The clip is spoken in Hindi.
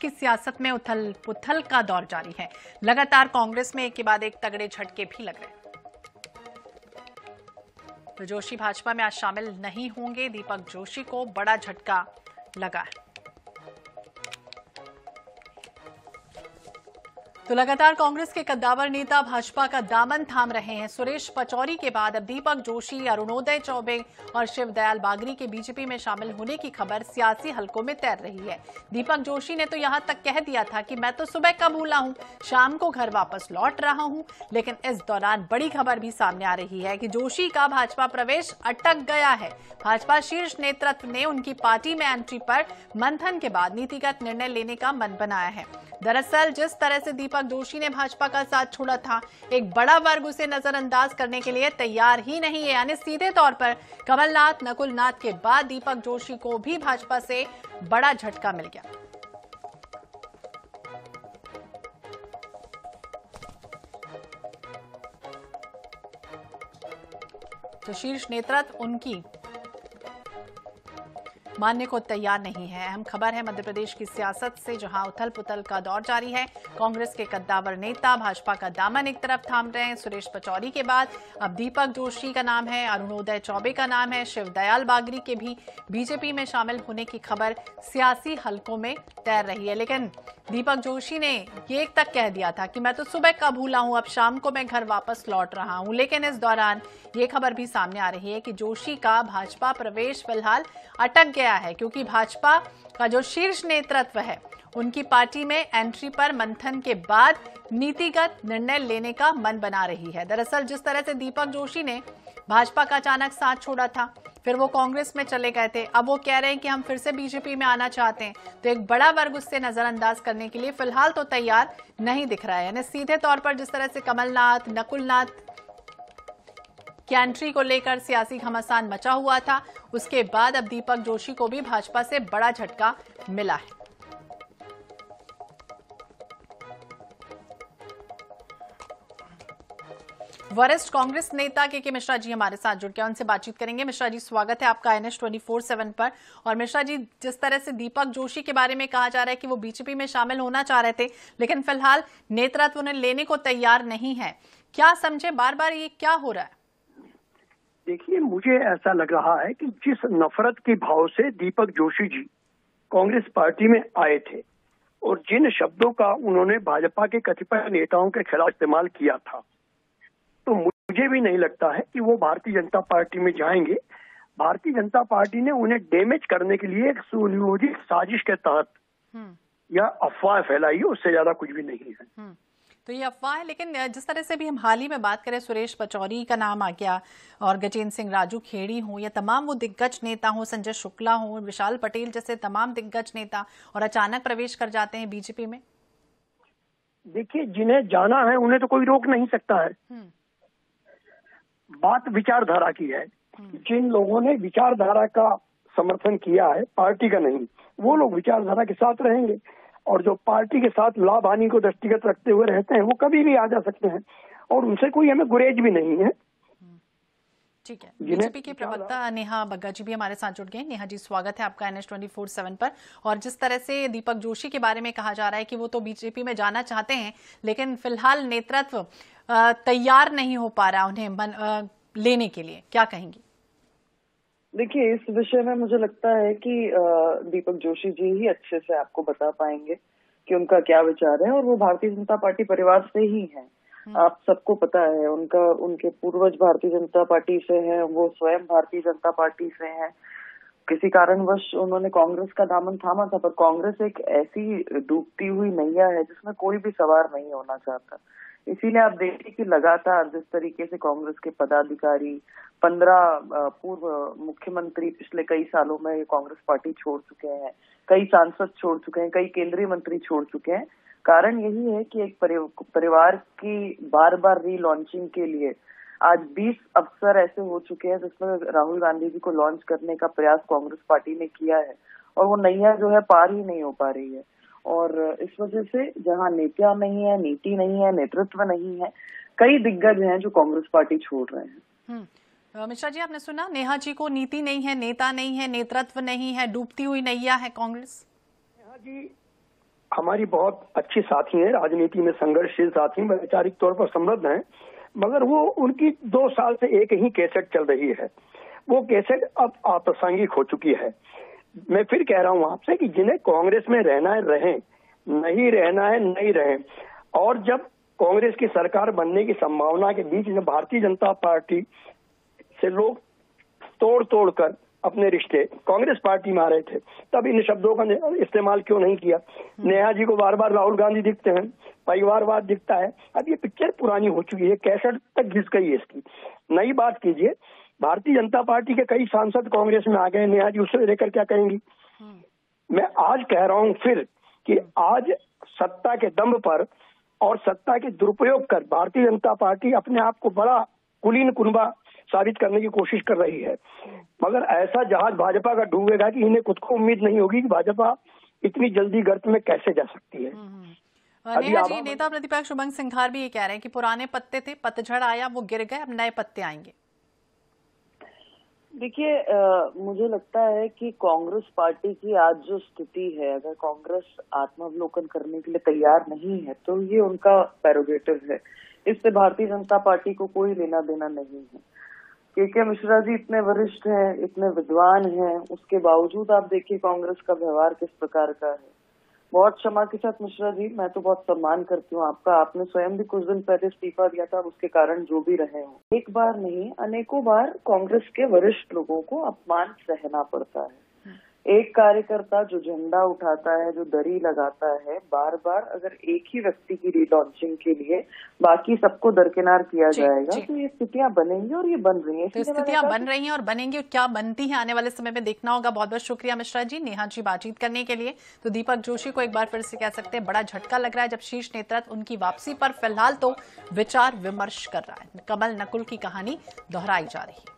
की सियासत में उथल पुथल का दौर जारी है। लगातार कांग्रेस में एक के बाद एक तगड़े झटके भी लग रहे हैं। तो जोशी भाजपा में आज शामिल नहीं होंगे, दीपक जोशी को बड़ा झटका लगा है। तो लगातार कांग्रेस के कद्दावर नेता भाजपा का दामन थाम रहे हैं। सुरेश पचौरी के बाद अब दीपक जोशी, अरुणोदय चौबे और शिवदयाल बागरी के बीजेपी में शामिल होने की खबर सियासी हलकों में तैर रही है। दीपक जोशी ने तो यहां तक कह दिया था कि मैं तो सुबह का भूला हूं, शाम को घर वापस लौट रहा हूं। लेकिन इस दौरान बड़ी खबर भी सामने आ रही है कि जोशी का भाजपा प्रवेश अटक गया है। भाजपा शीर्ष नेतृत्व ने उनकी पार्टी में एंट्री पर मंथन के बाद नीतिगत निर्णय लेने का मन बनाया है। दरअसल जिस तरह से दीपक जोशी ने भाजपा का साथ छोड़ा था, एक बड़ा वर्ग उसे नजरअंदाज करने के लिए तैयार ही नहीं है। यानी सीधे तौर पर कमलनाथ, नकुलनाथ के बाद दीपक जोशी को भी भाजपा से बड़ा झटका मिल गया। तो शीर्ष नेतृत्व उनकी मानने को तैयार नहीं है। अहम खबर है मध्य प्रदेश की सियासत से, जहां उथल पुथल का दौर जारी है। कांग्रेस के कद्दावर नेता भाजपा का दामन एक तरफ थाम रहे हैं। सुरेश पचौरी के बाद अब दीपक जोशी का नाम है, अरुणोदय चौबे का नाम है, शिवदयाल बागरी के भी बीजेपी में शामिल होने की खबर सियासी हलकों में तैर रही है। लेकिन दीपक जोशी ने ये तक कह दिया था कि मैं तो सुबह का भूला हूं, अब शाम को मैं घर वापस लौट रहा हूं। लेकिन इस दौरान ये खबर भी सामने आ रही है कि जोशी का भाजपा प्रवेश फिलहाल अटक गया है, क्योंकि भाजपा का जो शीर्ष नेतृत्व है उनकी पार्टी में एंट्री पर मंथन के बाद नीतिगत निर्णय लेने का मन बना रही है। दरअसल जिस तरह से दीपक जोशी ने भाजपा का अचानक साथ छोड़ा था, फिर वो कांग्रेस में चले गए थे, अब वो कह रहे हैं कि हम फिर से बीजेपी में आना चाहते हैं, तो एक बड़ा वर्ग उससे नजरअंदाज करने के लिए फिलहाल तो तैयार नहीं दिख रहा है। यानी सीधे तौर पर जिस तरह से कमलनाथ, नकुलनाथ की एंट्री को लेकर सियासी घमासान मचा हुआ था, उसके बाद अब दीपक जोशी को भी भाजपा से बड़ा झटका मिला है। वरिष्ठ कांग्रेस नेता के मिश्रा जी हमारे साथ जुड़ के उनसे बातचीत करेंगे। मिश्रा जी, स्वागत है आपका NH 24/7 पर। और मिश्रा जी, जिस तरह से दीपक जोशी के बारे में कहा जा रहा है कि वो बीजेपी में शामिल होना चाह रहे थे, लेकिन फिलहाल नेतृत्व उन्हें लेने को तैयार नहीं है, क्या समझे, बार बार ये क्या हो रहा है? देखिए, मुझे ऐसा लग रहा है कि जिस नफरत के भाव से दीपक जोशी जी कांग्रेस पार्टी में आए थे और जिन शब्दों का उन्होंने भाजपा के कतिपय नेताओं के खिलाफ इस्तेमाल किया था, तो मुझे भी नहीं लगता है कि वो भारतीय जनता पार्टी में जाएंगे। भारतीय जनता पार्टी ने उन्हें डैमेज करने के लिए एक सुनियोजित साजिश के तहत यह अफवाह फैलाई है, उससे ज्यादा कुछ भी नहीं है। तो ये अफवाह है, लेकिन जिस तरह से भी हम हाल ही में बात करें, सुरेश पचौरी का नाम आ गया और गजेंद्र सिंह राजू खेड़ी हो या तमाम वो दिग्गज नेता हो, संजय शुक्ला हो, विशाल पटेल जैसे तमाम दिग्गज नेता, और अचानक प्रवेश कर जाते हैं बीजेपी में। देखिए, जिन्हें जाना है उन्हें तो कोई रोक नहीं सकता है। बात विचारधारा की है। जिन लोगों ने विचारधारा का समर्थन किया है, पार्टी का नहीं, वो लोग विचारधारा के साथ रहेंगे, और जो पार्टी के साथ लाभ हानि को दृष्टिगत रखते हुए रहते हैं वो कभी भी आ जा सकते हैं, और उनसे कोई हमें गुरेज भी नहीं है। ठीक है, बीजेपी के प्रवक्ता नेहा बग्गा जी भी हमारे साथ जुड़ गए। नेहा जी, स्वागत है आपका NH 24/7 पर। और जिस तरह से दीपक जोशी के बारे में कहा जा रहा है कि वो तो बीजेपी में जाना चाहते हैं, लेकिन फिलहाल नेतृत्व तैयार नहीं हो पा रहा उन्हें लेने के लिए, क्या कहेंगी? देखिए, इस विषय में मुझे लगता है कि दीपक जोशी जी ही अच्छे से आपको बता पाएंगे कि उनका क्या विचार है, और वो भारतीय जनता पार्टी परिवार से ही हैं। आप सबको पता है, उनके पूर्वज भारतीय जनता पार्टी से हैं, वो स्वयं भारतीय जनता पार्टी से हैं। किसी कारणवश उन्होंने कांग्रेस का दामन थामा था, पर कांग्रेस एक ऐसी डूबती हुई नैया है जिसमें कोई भी सवार नहीं होना चाहता। इसीलिए आप देखिए कि लगातार जिस तरीके से कांग्रेस के पदाधिकारी, 15 पूर्व मुख्यमंत्री पिछले कई सालों में कांग्रेस पार्टी छोड़ चुके हैं, कई सांसद छोड़ चुके हैं, कई केंद्रीय मंत्री छोड़ चुके हैं। कारण यही है कि एक परिवार की बार बार रीलॉन्चिंग के लिए आज 20 अवसर ऐसे हो चुके हैं जिसमें राहुल गांधी जी को लॉन्च करने का प्रयास कांग्रेस पार्टी ने किया है, और वो नैया जो है पार ही नहीं हो पा रही है। और इस वजह से जहां नेता नहीं है, नीति नहीं है, नेतृत्व नहीं है, कई दिग्गज हैं जो कांग्रेस पार्टी छोड़ रहे हैं। मिश्रा जी, आपने सुना नेहा जी को, नीति नहीं है, नेता नहीं है, नेतृत्व नहीं है, डूबती हुई नैया है कांग्रेस। नेहा जी हमारी बहुत अच्छी साथी हैं, राजनीति में संघर्षशील साथी, वैचारिक तौर पर समृद्ध हैं, मगर वो उनकी 2 साल से एक ही कैसेट चल रही है। वो कैसेट अब अप्रासंगिक हो चुकी है। मैं फिर कह रहा हूं आपसे कि जिन्हें कांग्रेस में रहना है रहें, नहीं रहना है नहीं रहें। और जब कांग्रेस की सरकार बनने की संभावना के बीच में भारतीय जनता पार्टी से लोग तोड़ कर अपने रिश्ते कांग्रेस पार्टी में आ रहे थे, तब इन शब्दों का इस्तेमाल क्यों नहीं किया? नेहा जी को बार बार राहुल गांधी दिखते हैं, परिवारवाद दिखता है। अब ये पिक्चर पुरानी हो चुकी है, कैसेट तक घिस गई है इसकी। नई बात कीजिए, भारतीय जनता पार्टी के कई सांसद कांग्रेस में आ गए, नेहा जी उससे लेकर क्या कहेंगी? मैं आज कह रहा हूं फिर कि आज सत्ता के दम पर और सत्ता के दुरुपयोग कर भारतीय जनता पार्टी अपने आप को बड़ा कुलीन कुनबा साबित करने की कोशिश कर रही है। मगर ऐसा जहाज भाजपा का डूबेगा कि इन्हें खुद को उम्मीद नहीं होगी कि भाजपा इतनी जल्दी गर्त में कैसे जा सकती है। नेहा जी, नेता प्रतिपक्ष शुभंकर सिंघार भी ये कह रहे हैं कि पुराने पत्ते थे, पतझड़ आया, वो गिर गए, अब नए पत्ते आएंगे। देखिए, मुझे लगता है कि कांग्रेस पार्टी की आज जो स्थिति है, अगर कांग्रेस आत्मावलोकन करने के लिए तैयार नहीं है तो ये उनका प्रेरोगेटिव है। इससे भारतीय जनता पार्टी को कोई लेना देना नहीं है। के मिश्रा जी इतने वरिष्ठ हैं, इतने विद्वान हैं, उसके बावजूद आप देखिए कांग्रेस का व्यवहार किस प्रकार का है। बहुत क्षमा के साथ मिश्रा जी, मैं तो बहुत सम्मान करती हूँ आपका, आपने स्वयं भी कुछ दिन पहले इस्तीफा दिया था, उसके कारण जो भी रहे हो, एक बार नहीं अनेकों बार कांग्रेस के वरिष्ठ लोगों को अपमान सहना पड़ता है। एक कार्यकर्ता जो झंडा उठाता है, जो दरी लगाता है, बार बार अगर एक ही व्यक्ति की रीलॉन्चिंग के लिए बाकी सबको दरकिनार किया जाएगा तो ये स्थितियां बनेंगी और ये बन रही हैं। तो स्थितियां बन रही हैं और बनेंगी, और क्या बनती हैं आने वाले समय में देखना होगा। बहुत बहुत शुक्रिया मिश्रा जी, नेहा जी बातचीत करने के लिए। तो दीपक जोशी को एक बार फिर से कह सकते हैं बड़ा झटका लग रहा है, जब शीर्ष नेतृत्व उनकी वापसी पर फिलहाल तो विचार विमर्श कर रहा है। कमल नकुल की कहानी दोहराई जा रही है।